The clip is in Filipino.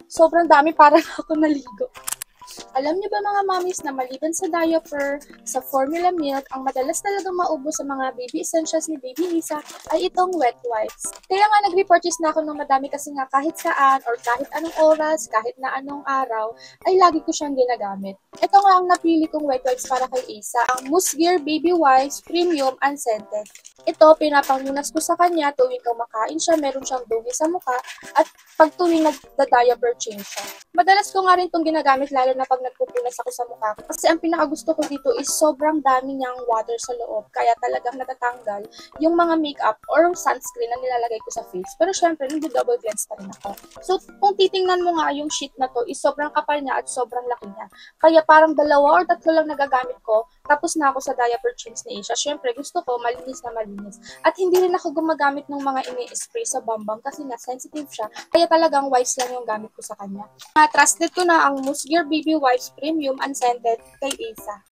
Sobrang dami, parang ako naligo. Alam niyo ba mga mommies na maliban sa diaper, sa formula milk, ang madalas talagang maubos sa mga baby essentials ni Baby Lisa ay itong wet wipes. Kaya nga nag-repurchase na ako ng madami kasi nga kahit saan or kahit anong oras, kahit na anong araw, ay lagi ko siyang ginagamit. Ito nga ang napili kong wet wipes para kay Isa, ang Mousse Gear Baby Wipes Premium Unscented. Ito, pinapangunas ko sa kanya tuwing kumakain siya, meron siyang dugi sa mukha, at pag tuwing nagda-diaper change siya. Madalas ko nga rin itong ginagamit lalo na pag nagpupunas ako sa mukha ko. Kasi ang pinakagusto ko dito is sobrang dami niyang water sa loob. Kaya talagang natatanggal yung mga makeup or sunscreen na nilalagay ko sa face. Pero syempre, nag-double cleanse pa rin ako. So, kung titingnan mo nga yung sheet na to is sobrang kapal niya at sobrang laki niya. Kaya parang 2 or 3 lang nagagamit ko. Tapos na ako sa diaper change ni Asia. Syempre, gusto ko malinis na malinis. At hindi rin ako gumagamit ng mga ini-spray sa bambang kasi nga sensitive siya. Kaya talagang wipes lang yung gamit ko sa kanya. Trusted ko na ang Mousse Gear Baby Wipes Premium Unscented kay Asa.